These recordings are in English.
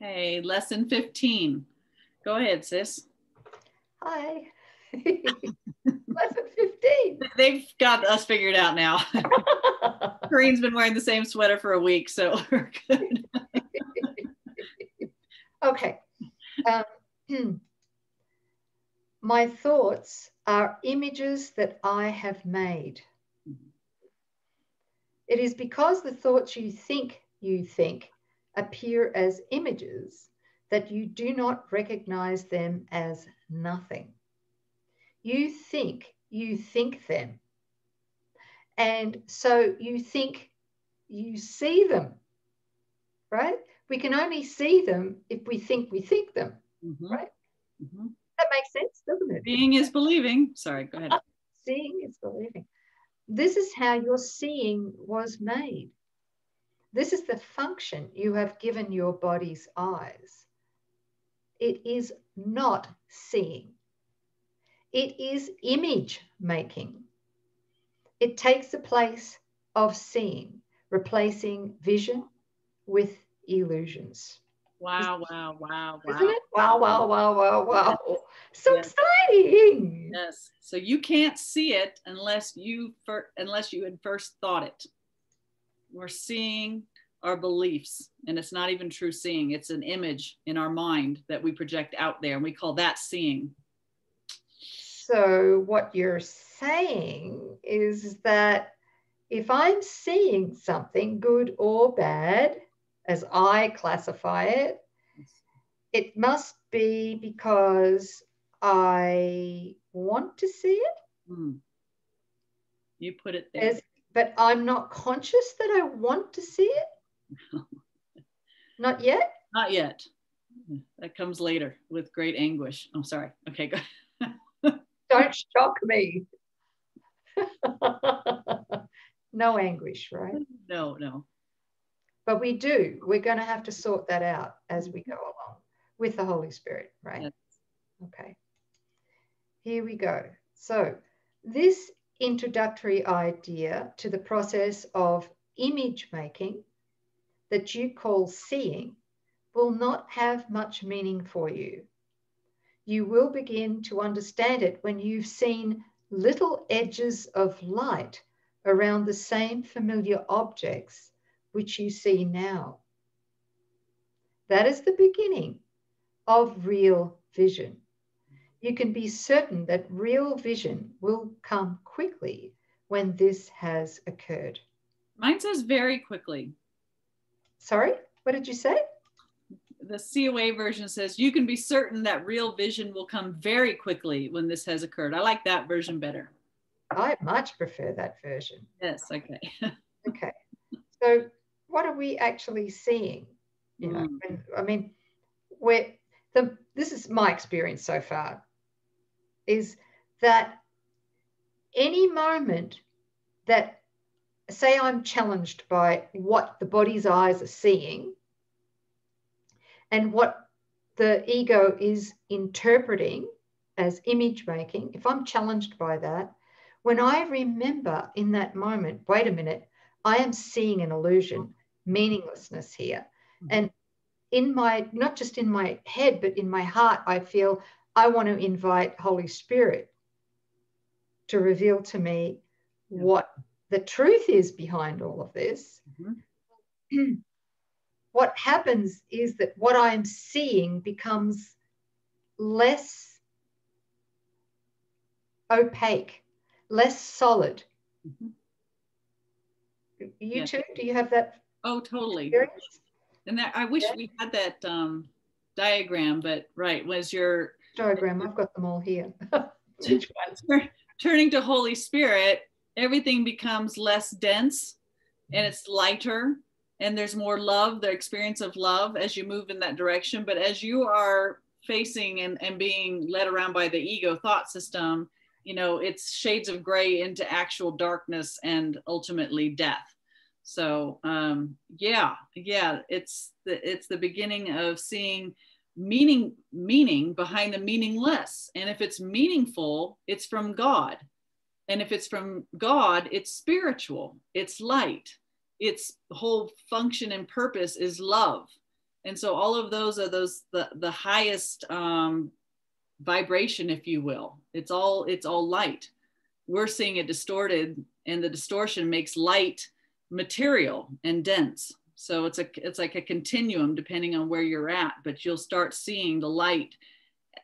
Okay, lesson 15. Go ahead, sis. Hi. Lesson 15. They've got us figured out now. Coreen's been wearing the same sweater for a week, so we're good. Okay. My thoughts are images that I have made. It is because the thoughts you think appear as images that you do not recognize them as nothing. You think them. And so you think you see them, right? We can only see them if we think them, right? Mm-hmm. That makes sense, doesn't it? Seeing is believing. Sorry, go ahead. Seeing is believing. This is how your seeing was made. This is the function you have given your body's eyes. It is not seeing. It is image making. It takes the place of seeing, replacing vision with illusions. Wow, wow, wow, wow. Isn't it? Wow, wow, wow, wow, wow. So exciting. Yes. So you can't see it unless you had first thought it. We're seeing our beliefs, and it's not even true seeing. It's an image in our mind that we project out there, and we call that seeing. So what you're saying is that if I'm seeing something good or bad, as I classify it, it must be because I want to see it. You put it there. But I'm not conscious that I want to see it? Not yet? Not yet. That comes later with great anguish. I'm sorry. Okay, go. Don't shock me. No anguish, right? No. But we do. We're going to have to sort that out as we go along with the Holy Spirit, right? Yes. Okay. Here we go. So this introductory idea to the process of image making that you call seeing will not have much meaning for you. You will begin to understand it when you've seen little edges of light around the same familiar objects which you see now. That is the beginning of real vision. You can be certain that real vision will come quickly when this has occurred. Mine says very quickly. Sorry, what did you say? The COA version says you can be certain that real vision will come very quickly when this has occurred. I like that version better. I much prefer that version. Yes, okay. Okay. So what are we actually seeing? You know, I mean, this is my experience so far, is that any moment that, say I'm challenged by what the body's eyes are seeing and what the ego is interpreting as image making, if I'm challenged by that, when I remember in that moment, wait a minute, I am seeing an illusion, meaninglessness here. And in my, not just in my head, but in my heart, I feel I want to invite Holy Spirit to reveal to me what the truth is behind all of this. What happens is that what I'm seeing becomes less opaque, less solid. You too? Do you have that? Oh, totally. Experience? And that I wish we had that diagram, but right, was your diagram. I've got them all here. Turning to Holy Spirit, everything becomes less dense and it's lighter and there's more love, the experience of love as you move in that direction. But as you are facing and being led around by the ego thought system, you know, it's shades of gray into actual darkness and ultimately death. So it's the beginning of seeing meaning behind the meaningless. And if it's meaningful, it's from God. And if it's from God, it's spiritual, it's light, its whole function and purpose is love. And so all of those are the highest vibration, if you will. It's all light. We're seeing it distorted, and the distortion makes light material and dense. So it's like a continuum depending on where you're at, but you'll start seeing the light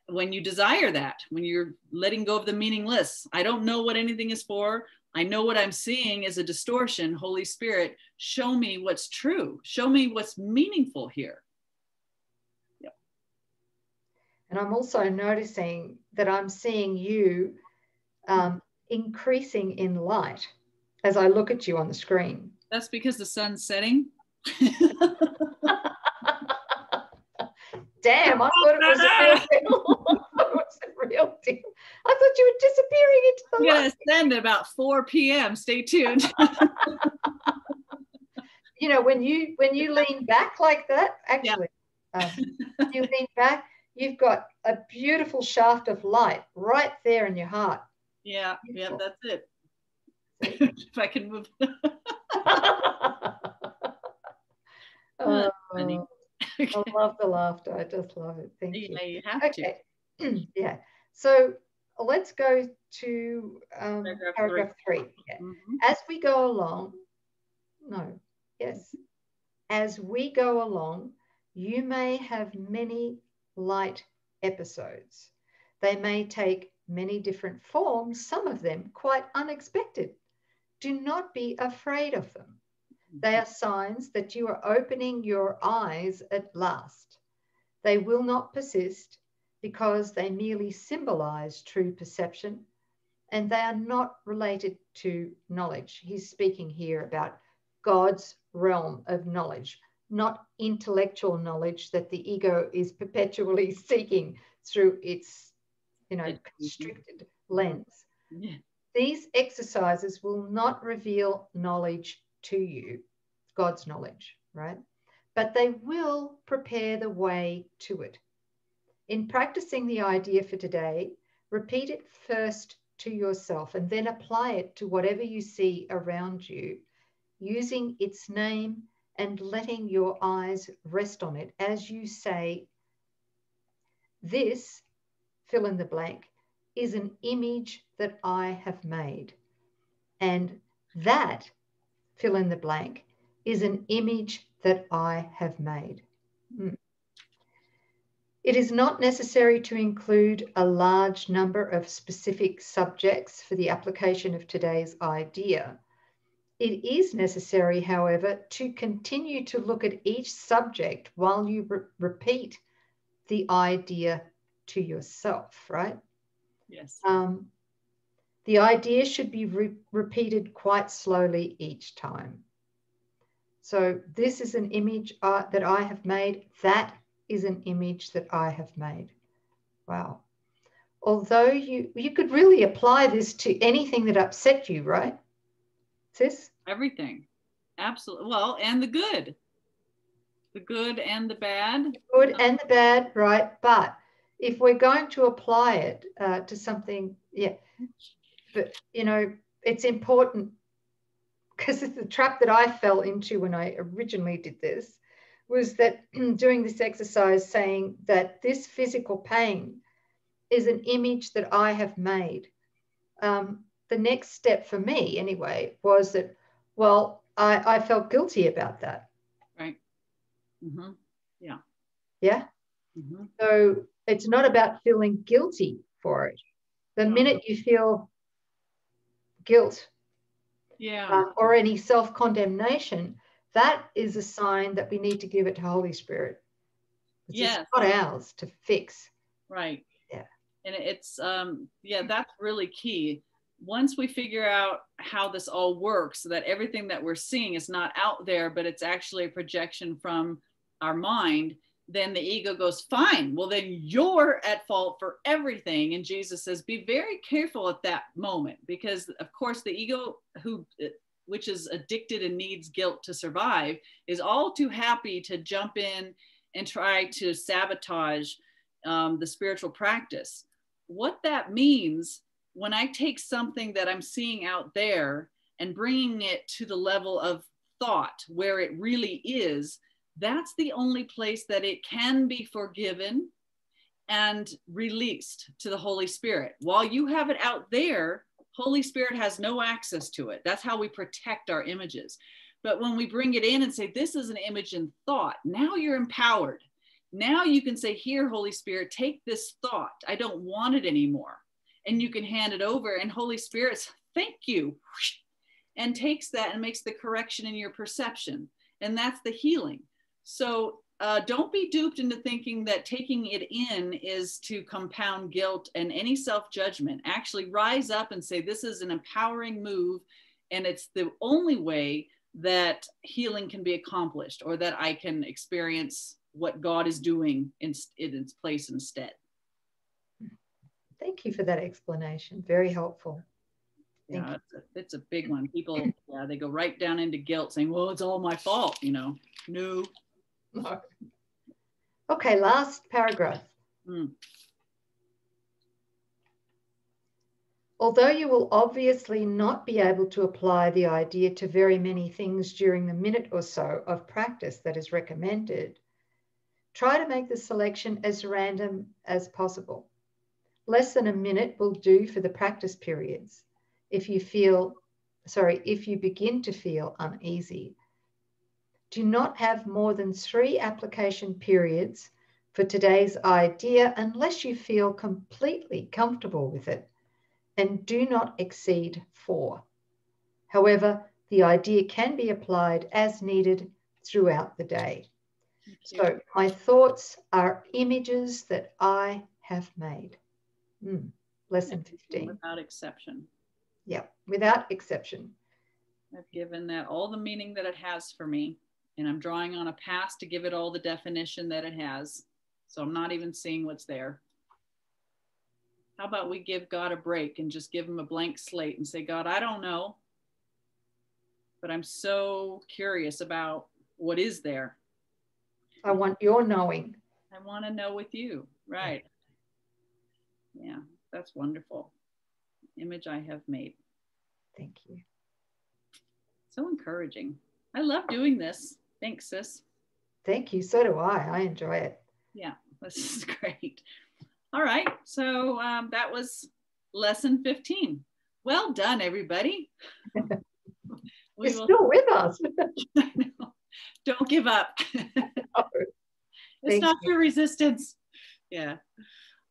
when you desire that, when you're letting go of the meaningless. I don't know what anything is for. I know what I'm seeing is a distortion. Holy Spirit, show me what's true. Show me what's meaningful here. Yep. And I'm also noticing that I'm seeing you increasing in light as I look at you on the screen. That's because the sun's setting. Damn, I thought it was a real deal. I thought it was a real deal. I thought you were disappearing into the light. I'm going to send at about 4 p.m. Stay tuned. You know, when you lean back like that, actually, you lean back, you've got a beautiful shaft of light right there in your heart. Yeah, beautiful. Yeah, that's it. If I can move. Funny. I love the laughter. I just love it. Thank you. Yeah, you have to. Yeah. So let's go to paragraph 3. Yeah. Mm-hmm. As we go along, as we go along, you may have many light episodes. They may take many different forms, some of them quite unexpected. Do not be afraid of them. They are signs that you are opening your eyes at last. They will not persist because they merely symbolize true perception, and they are not related to knowledge. He's speaking here about God's realm of knowledge, not intellectual knowledge that the ego is perpetually seeking through its, constricted lens. Yeah. These exercises will not reveal knowledge to you, God's knowledge, right? But they will prepare the way to it. In practicing the idea for today, repeat it first to yourself and then apply it to whatever you see around you, using its name and letting your eyes rest on it as you say, this, fill in the blank, is an image that I have made. And that, fill in the blank, is an image that I have made. It is not necessary to include a large number of specific subjects for the application of today's idea. It is necessary, however, to continue to look at each subject while you repeat the idea to yourself, right? Yes. The idea should be repeated quite slowly each time. So this is an image that I have made. That is an image that I have made. Wow. Although you could really apply this to anything that upset you, right, sis? Everything. Absolutely. Well, and the good. The good and the bad. The good and the bad, right? But if we're going to apply it to something, but, it's important, because it's the trap that I fell into when I originally did this, was that doing this exercise saying that this physical pain is an image that I have made. The next step for me, anyway, was that, well, I felt guilty about that. Right. Mm-hmm. Yeah. Yeah. Mm-hmm. So it's not about feeling guilty for it. The minute you feel guilt, or any self-condemnation, that is a sign that we need to give it to Holy Spirit. It's not ours to fix. Right. Yeah. And it's, that's really key. Once we figure out how this all works, so that everything that we're seeing is not out there, but it's actually a projection from our mind, then the ego goes, fine, well, then you're at fault for everything. And Jesus says, be very careful at that moment, because of course the ego, which is addicted and needs guilt to survive, is all too happy to jump in and try to sabotage the spiritual practice. What that means, when I take something that I'm seeing out there and bringing it to the level of thought where it really is, that's the only place that it can be forgiven and released to the Holy Spirit. While you have it out there, Holy Spirit has no access to it. That's how we protect our images. But when we bring it in and say, this is an image in thought, now you're empowered. Now you can say, here, Holy Spirit, take this thought. I don't want it anymore. And you can hand it over, and Holy Spirit says, thank you, and takes that and makes the correction in your perception. And that's the healing. So don't be duped into thinking that taking it in is to compound guilt and any self-judgment. Actually rise up and say, this is an empowering move, and it's the only way that healing can be accomplished, or that I can experience what God is doing in its place instead. Thank you for that explanation. Very helpful. Yeah, it's a big one. People, yeah, they go right down into guilt, saying, well, it's all my fault, you know. No. Okay, last paragraph. Although you will obviously not be able to apply the idea to very many things during the minute or so of practice that is recommended, try to make the selection as random as possible. Less than a minute will do for the practice periods. If you begin to feel uneasy, do not have more than 3 application periods for today's idea unless you feel completely comfortable with it, and do not exceed 4. However, the idea can be applied as needed throughout the day. So my thoughts are images that I have made. Lesson 15. Without exception. Yeah, without exception. I've given that all the meaning that it has for me, and I'm drawing on a past to give it all the definition that it has. So I'm not even seeing what's there. How about we give God a break and just give him a blank slate and say, God, I don't know, but I'm so curious about what is there. I want your knowing. I want to know with you. Right. Yeah, that's wonderful. Image I have made. Thank you. So encouraging. I love doing this. Thanks, sis. Thank you. So do I. I enjoy it. Yeah, this is great. All right. So that was lesson 15. Well done, everybody. You're still with us. Don't give up. It's not your resistance. Yeah.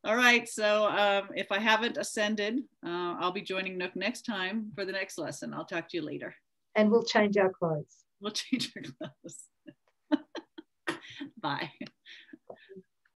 All right. So if I haven't ascended, I'll be joining Nouk next time for the next lesson. I'll talk to you later. And we'll change our clothes. We'll change our clothes. Bye.